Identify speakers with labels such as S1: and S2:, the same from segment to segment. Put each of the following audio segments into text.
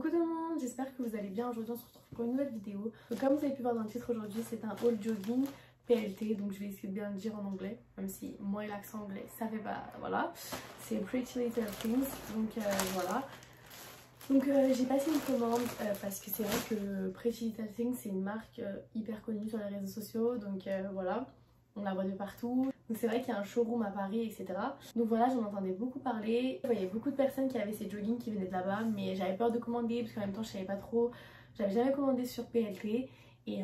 S1: Coucou tout le monde, j'espère que vous allez bien. Aujourd'hui on se retrouve pour une nouvelle vidéo. Donc comme vous avez pu voir dans le titre, aujourd'hui c'est un haul jogging PLT, donc je vais essayer de bien le dire en anglais, même si moi et l'accent anglais ça fait pas, voilà. C'est Pretty Little Things, donc voilà. Donc j'ai passé une commande parce que c'est vrai que Pretty Little Things c'est une marque hyper connue sur les réseaux sociaux, donc voilà. On la voit de partout. Donc c'est vrai qu'il y a un showroom à Paris, etc. Donc voilà, j'en entendais beaucoup parler. Il y avait beaucoup de personnes qui avaient ces joggings qui venaient de là-bas, mais j'avais peur de commander parce qu'en même temps je savais pas trop. J'avais jamais commandé sur PLT et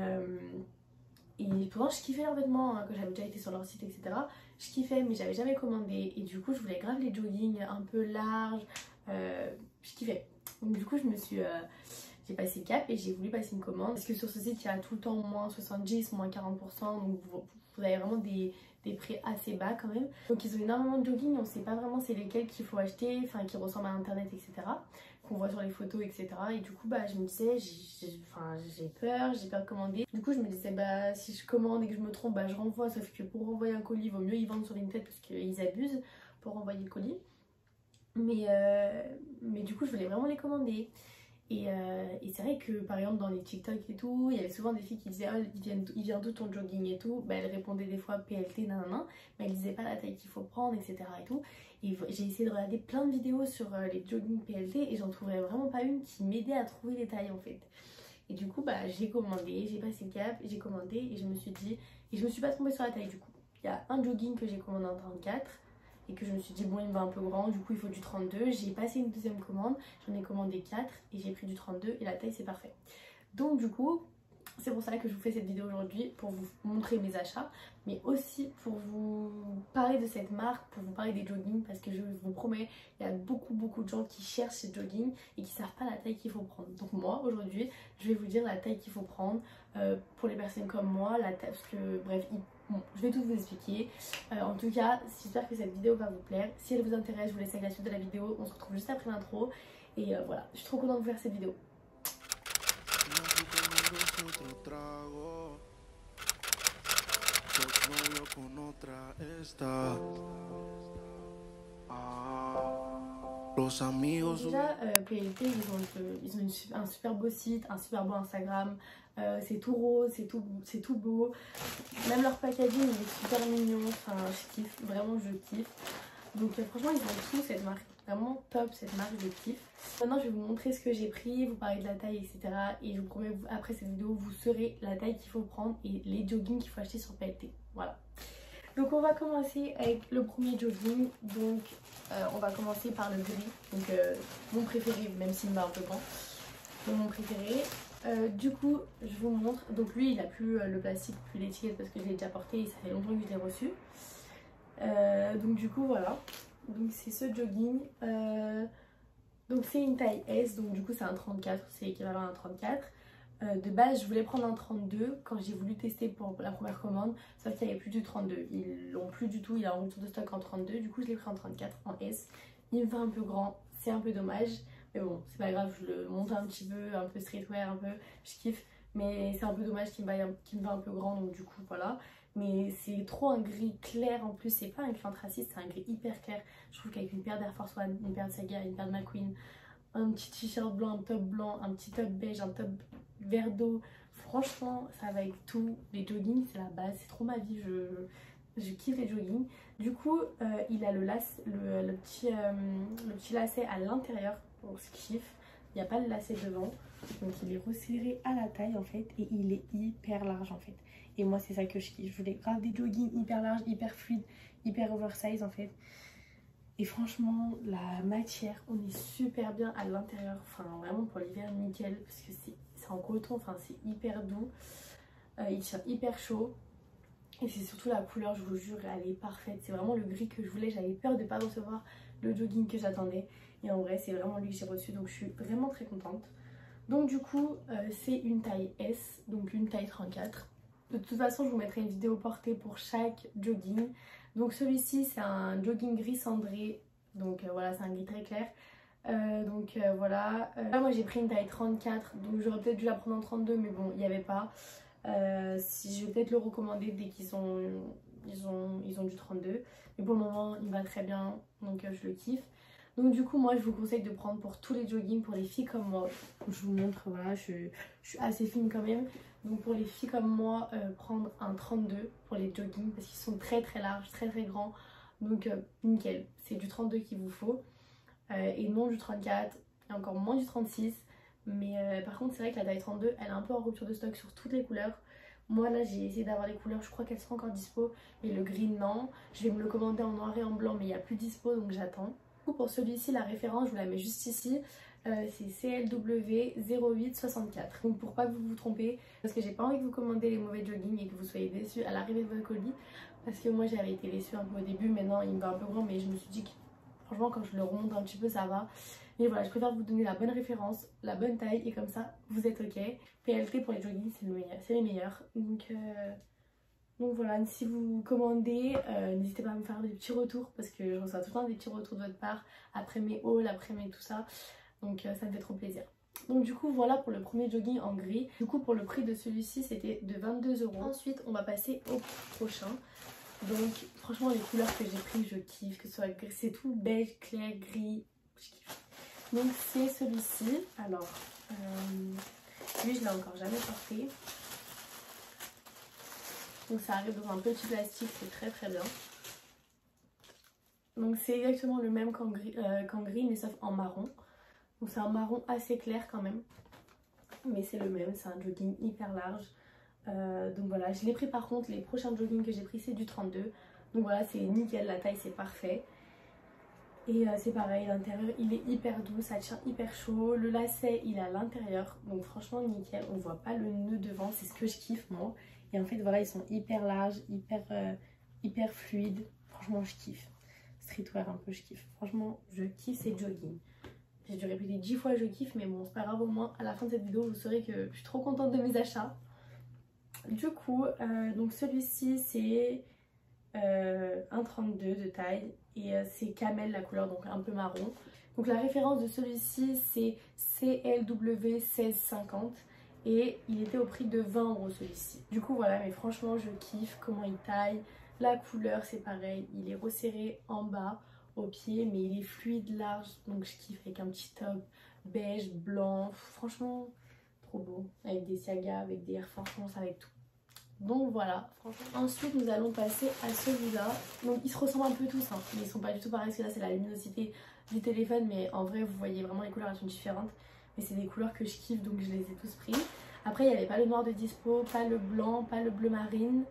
S1: pourtant je kiffais leurs vêtements, hein, que j'avais déjà été sur leur site, etc. Je kiffais, mais j'avais jamais commandé et du coup je voulais grave les joggings un peu larges. Je kiffais. Donc du coup j'ai passé le cap et j'ai voulu passer une commande parce que sur ce site il y a tout le temps moins 70, moins 40%, donc vous avez vraiment des prix assez bas quand même. Donc ils ont énormément de jogging, on sait pas vraiment c'est lesquels qu'il faut acheter, enfin qui ressemblent à internet, etc. qu'on voit sur les photos, etc. Et du coup bah je me disais j'ai peur de commander. Du coup je me disais bah si je commande et que je me trompe bah je renvoie, sauf que pour renvoyer un colis vaut mieux y vendre sur Vinted parce qu'ils abusent pour renvoyer le colis. Mais du coup je voulais vraiment les commander. Et c'est vrai que par exemple dans les TikTok et tout, il y avait souvent des filles qui disaient oh, il vient d'où ton jogging et tout. Bah, elles répondaient des fois PLT, nanana, mais elles disaient pas la taille qu'il faut prendre, etc. et tout. Et j'ai essayé de regarder plein de vidéos sur les joggings PLT et j'en trouvais vraiment pas une qui m'aidait à trouver les tailles en fait. Et du coup bah j'ai commandé, j'ai passé le cap, j'ai commandé et je me suis dit, et je me suis pas trompée sur la taille du coup. Il y a un jogging que j'ai commandé en 34. Et que je me suis dit bon il me va un peu grand, du coup il faut du 32. J'ai passé une deuxième commande, j'en ai commandé 4 et j'ai pris du 32 et la taille c'est parfait. Donc du coup c'est pour ça que je vous fais cette vidéo aujourd'hui, pour vous montrer mes achats, mais aussi pour vous parler de cette marque, pour vous parler des joggings, parce que je vous promets, il y a beaucoup de gens qui cherchent ces joggings et qui savent pas la taille qu'il faut prendre. Donc moi aujourd'hui je vais vous dire la taille qu'il faut prendre pour les personnes comme moi, la taille, parce que bref bon, je vais tout vous expliquer. En tout cas, j'espère que cette vidéo va vous plaire. Si elle vous intéresse, je vous laisse avec la suite de la vidéo. On se retrouve juste après l'intro. Et voilà, je suis trop contente de vous faire cette vidéo. Déjà, PLT, ils ont un super beau site, un super beau Instagram. C'est tout rose, c'est tout beau. Même leur packaging il est super mignon. Enfin, je kiffe, vraiment je kiffe. Donc franchement, ils ont tout, cette marque. Vraiment top cette marque, je kiffe. Maintenant, je vais vous montrer ce que j'ai pris, vous parler de la taille, etc. Et je vous promets, après cette vidéo, vous saurez la taille qu'il faut prendre et les joggings qu'il faut acheter sur PLT. Voilà. Donc on va commencer avec le premier jogging. Donc on va commencer par le gris. Donc mon préféré, même s'il me va un peu grand. Donc mon préféré. Du coup je vous montre. Donc lui il a plus le plastique, plus l'étiquette parce que je l'ai déjà porté et ça fait longtemps que je l'ai reçu. Donc du coup voilà. Donc c'est ce jogging. Donc c'est une taille S. Donc du coup c'est un 34. C'est équivalent à un 34. De base je voulais prendre un 32 quand j'ai voulu tester pour la première commande, sauf qu'il n'y avait plus du 32, ils l'ont plus du tout, il a en retour de stock en 32, du coup je l'ai pris en 34 en S. Il me va un peu grand, c'est un peu dommage, mais bon c'est pas grave, je le monte un petit peu, un peu streetwear, un peu, je kiffe, mais c'est un peu dommage qu'il me va un peu grand, donc du coup voilà. Mais c'est trop un gris clair en plus, c'est pas un gris anthracite, c'est un gris hyper clair. Je trouve qu'avec une paire d'Air Force One, une paire de Saga, une paire de McQueen, un petit t-shirt blanc, un top blanc, un petit top beige, un top vert d'eau, franchement ça va avec tout. Les joggings c'est la base, c'est trop ma vie, je kiffe les joggings. Du coup il a le petit lacet à l'intérieur, on se kiffe, il n'y a pas le lacet devant, donc il est resserré à la taille en fait et il est hyper large en fait. Et moi c'est ça que je kiffe, je voulais grave des joggings hyper larges, hyper fluides, hyper oversize en fait. Et franchement la matière, on est super bien à l'intérieur, enfin vraiment pour l'hiver nickel parce que c'est en coton, enfin c'est hyper doux, il tient hyper chaud et c'est surtout la couleur, je vous jure elle est parfaite, c'est vraiment le gris que je voulais. J'avais peur de ne pas recevoir le jogging que j'attendais et en vrai c'est vraiment lui que j'ai reçu, donc je suis vraiment très contente. Donc du coup c'est une taille S, donc une taille 34. De toute façon je vous mettrai une vidéo portée pour chaque jogging. Donc celui-ci c'est un jogging gris cendré, donc voilà c'est un gris très clair. Voilà, là moi j'ai pris une taille 34, donc j'aurais peut-être dû la prendre en 32 mais bon il n'y avait pas. Si je vais peut-être le recommander dès qu'ils ont du 32, mais pour le moment il va très bien, donc je le kiffe. Donc du coup moi je vous conseille de prendre pour tous les joggings, pour les filles comme moi. Je vous montre, voilà, je suis assez fine quand même. Donc pour les filles comme moi, prendre un 32 pour les joggings parce qu'ils sont très très larges, très très grands. Donc nickel, c'est du 32 qu'il vous faut. Et non du 34 et encore moins du 36. Mais par contre c'est vrai que la taille 32 elle est un peu en rupture de stock sur toutes les couleurs. Moi là j'ai essayé d'avoir les couleurs, je crois qu'elles sont encore dispo. Mais le gris non, je vais me le commander en noir et en blanc mais il n'y a plus dispo donc j'attends. Pour celui-ci la référence je vous la mets juste ici. C'est CLW 0864. Donc pour pas que vous vous trompez, parce que j'ai pas envie que vous commandiez les mauvais joggings et que vous soyez déçus à l'arrivée de votre colis. Parce que moi j'avais été déçue un peu au début, maintenant il me va un peu grand mais je me suis dit que franchement quand je le remonte un petit peu ça va. Mais voilà, je préfère vous donner la bonne référence, la bonne taille et comme ça vous êtes ok. PLT pour les joggings c'est les meilleurs. Donc voilà, si vous commandez, n'hésitez pas à me faire des petits retours parce que je reçois tout le temps des petits retours de votre part après mes hauls, après mes tout ça. Donc ça me fait trop plaisir. Donc du coup voilà pour le premier jogging en gris. Du coup pour le prix de celui-ci c'était de 22 €. Ensuite on va passer au prochain. Donc franchement les couleurs que j'ai prises je kiffe, que ce soit gris, c'est tout beige, clair, gris, je kiffe. Donc c'est celui-ci. Alors lui je l'ai encore jamais porté. Donc ça arrive dans un petit plastique, c'est très très bien. Donc c'est exactement le même qu'en gris mais sauf en marron. Donc c'est un marron assez clair quand même. Mais c'est le même, c'est un jogging hyper large. Donc voilà, je l'ai pris par contre, les prochains joggings que j'ai pris c'est du 32. Donc voilà, c'est nickel, la taille c'est parfait. Et c'est pareil, l'intérieur il est hyper doux, ça tient hyper chaud. Le lacet il est à l'intérieur, donc franchement nickel. On voit pas le nœud devant, c'est ce que je kiffe moi. Et en fait voilà, ils sont hyper larges, hyper fluides. Franchement je kiffe. Streetwear un peu je kiffe. Franchement je kiffe ces joggings. J'ai dû répéter 10 fois je kiffe mais bon c'est pas grave, au moins à la fin de cette vidéo vous saurez que je suis trop contente de mes achats. Du coup donc celui-ci c'est un 32 de taille et c'est camel la couleur, donc un peu marron. Donc la référence de celui-ci c'est CLW 1650 et il était au prix de 20 € celui-ci. Du coup voilà, mais franchement je kiffe comment il taille. La couleur c'est pareil, il est resserré en bas au pied mais il est fluide, large, donc je kiffe avec un petit top beige, blanc, franchement trop beau, avec des sagas, avec des Air Force, avec tout. Donc voilà, franchement. Ensuite nous allons passer à celui-là. Donc ils se ressemblent un peu tous hein, mais ils sont pas du tout pareils parce que là c'est la luminosité du téléphone, mais en vrai vous voyez vraiment les couleurs elles sont différentes. Mais c'est des couleurs que je kiffe donc je les ai tous pris. Après il n'y avait pas le noir de dispo, pas le blanc, pas le bleu marine.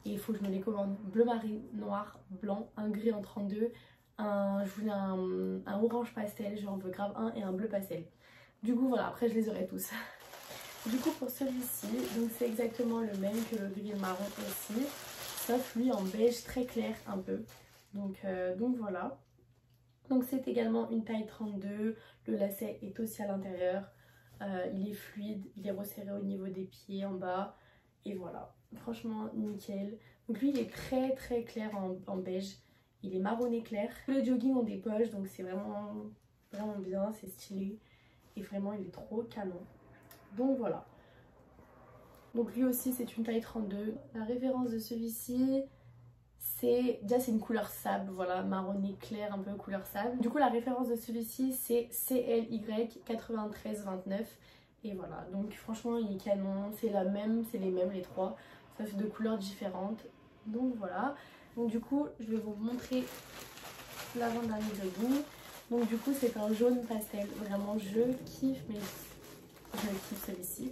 S1: Et il faut que je me les commande. Bleu marine, noir, blanc, un gris en 32. Je voulais un orange pastel, j'en veux grave un, et un bleu pastel. Du coup voilà, après je les aurai tous. Du coup pour celui-ci, donc c'est exactement le même que le gris et le marron aussi, sauf lui en beige très clair un peu. Donc voilà. Donc c'est également une taille 32, le lacet est aussi à l'intérieur, il est fluide, il est resserré au niveau des pieds en bas, et voilà, franchement nickel. Donc lui il est très très clair en beige, il est marronné clair. Les joggings ont des poches donc c'est vraiment bien, c'est stylé, et vraiment il est trop canon. Donc voilà. Donc lui aussi c'est une taille 32. La référence de celui-ci c'est une couleur sable, voilà, marronné clair, un peu couleur sable. Du coup la référence de celui-ci c'est CLY 9329. Et voilà, donc franchement il est canon, c'est la même, c'est les mêmes les trois, sauf de couleurs différentes. Donc voilà. Donc du coup je vais vous montrer l'avant-dernier jogging. Donc du coup c'est un jaune pastel, vraiment je kiffe, mais je kiffe celui-ci.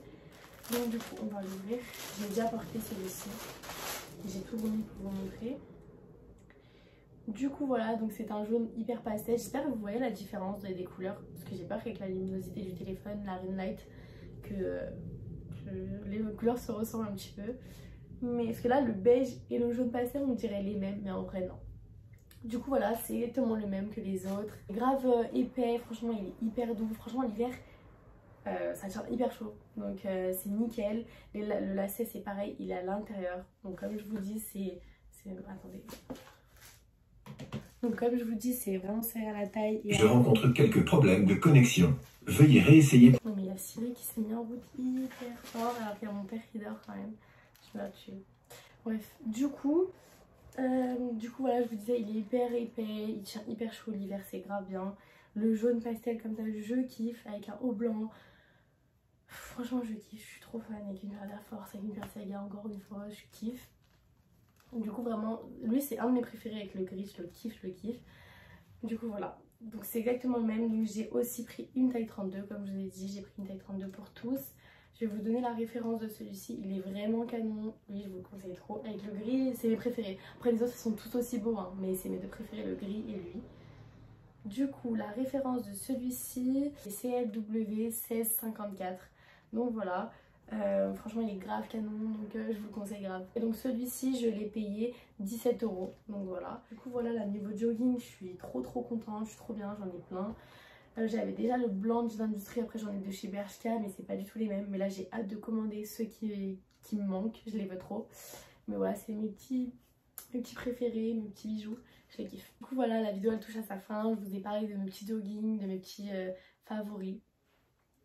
S1: Donc du coup on va l'ouvrir. J'ai déjà porté celui-ci, j'ai tout remis pour vous montrer. Du coup voilà, donc c'est un jaune hyper pastel. J'espère que vous voyez la différence des couleurs, parce que j'ai peur qu'avec la luminosité du téléphone, la ring light, que les couleurs se ressemblent un petit peu. Mais parce que là le beige et le jaune pastel on dirait les mêmes, mais en vrai non. Du coup voilà, c'est exactement le même que les autres. Grave épais, franchement il est hyper doux. Franchement l'hiver ça tient hyper chaud, donc c'est nickel. Le lacet c'est pareil, il est à l'intérieur. Donc comme je vous dis attendez. Donc comme je vous dis c'est vraiment serré à la taille.
S2: Je rencontre quelques problèmes de connexion. Veuillez réessayer.
S1: Non mais il y a Siri qui s'est mis en route hyper fort alors qu'il y a mon père qui dort quand même. Je vais la tuer. Bref, du coup voilà, je vous disais il est hyper épais, il tient hyper chaud l'hiver, c'est grave bien. le jaune pastel comme ça, je kiffe, avec un haut blanc. Franchement je kiffe, je suis trop fan, avec une paire d'Air Force, avec une paire Saga encore une fois, je kiffe. Du coup vraiment, lui c'est un de mes préférés avec le gris, je le kiffe, je le kiffe. Du coup voilà, donc c'est exactement le même. Donc j'ai aussi pris une taille 32, comme je vous ai dit, j'ai pris une taille 32 pour tous. Je vais vous donner la référence de celui-ci, il est vraiment canon, lui je vous le conseille trop. Avec le gris, c'est mes préférés. Après les autres ils sont tous aussi beaux, hein, mais c'est mes deux préférés, le gris et lui. Du coup la référence de celui-ci, c'est CLW 1654. Donc voilà, franchement il est grave canon, donc je vous le conseille grave. Et donc celui-ci je l'ai payé 17 €, donc voilà. Du coup voilà, là niveau jogging je suis trop contente, je suis trop bien, j'en ai plein. J'avais déjà le blanc d'industrie, après j'en ai de chez Bershka, mais c'est pas du tout les mêmes. Mais là j'ai hâte de commander ceux qui me manquent, je les veux trop. Mais voilà, c'est mes petits préférés, mes petits bijoux, je les kiffe. Du coup voilà, la vidéo elle touche à sa fin, je vous ai parlé de mes petits joggings, de mes petits favoris.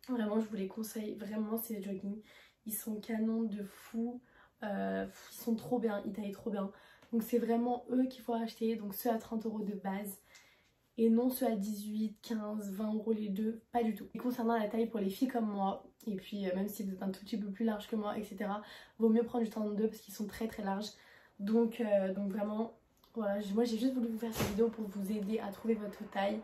S1: Vraiment je vous les conseille, vraiment ces joggings, ils sont canons de fou, ils sont trop bien, ils taillent trop bien. Donc c'est vraiment eux qu'il faut acheter, donc ceux à 30 € de base. Et non ceux à 18, 15, 20 € les deux, pas du tout. Et concernant la taille pour les filles comme moi, et puis même si vous êtes un tout petit peu plus large que moi, etc., vaut mieux prendre du 32 parce qu'ils sont très larges. Donc vraiment, voilà, moi j'ai juste voulu vous faire cette vidéo pour vous aider à trouver votre taille.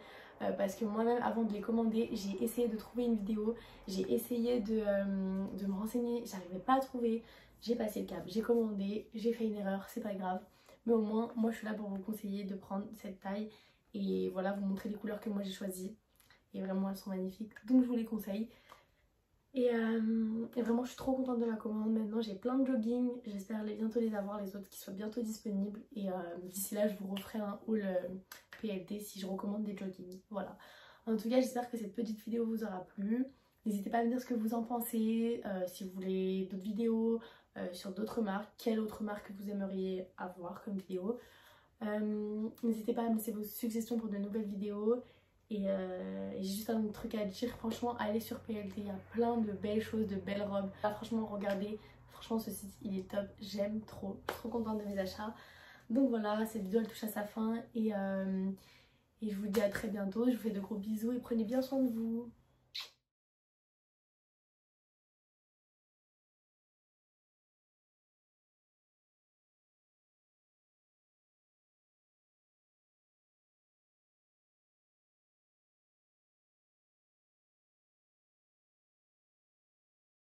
S1: Parce que moi-même avant de les commander, j'ai essayé de trouver une vidéo, j'ai essayé de me renseigner, j'arrivais pas à trouver, j'ai passé le cap, j'ai commandé, j'ai fait une erreur, c'est pas grave. Mais au moins, moi je suis là pour vous conseiller de prendre cette taille. Et voilà, vous montrer les couleurs que moi j'ai choisies. Et vraiment elles sont magnifiques, donc je vous les conseille. Et vraiment je suis trop contente de ma commande. Maintenant j'ai plein de jogging, j'espère bientôt les avoir, les autres qui soient bientôt disponibles. Et d'ici là je vous referai un haul PLT si je recommande des jogging. Voilà, en tout cas j'espère que cette petite vidéo vous aura plu. N'hésitez pas à me dire ce que vous en pensez, si vous voulez d'autres vidéos sur d'autres marques, quelle autre marque vous aimeriez avoir comme vidéo. N'hésitez pas à me laisser vos suggestions pour de nouvelles vidéos. Et j'ai juste un truc à dire, franchement allez sur PLT, il y a plein de belles choses, de belles robes. Là, franchement regardez, franchement ce site il est top, j'aime trop, je suis trop contente de mes achats. Donc voilà, cette vidéo elle touche à sa fin et je vous dis à très bientôt, je vous fais de gros bisous et prenez bien soin de vous.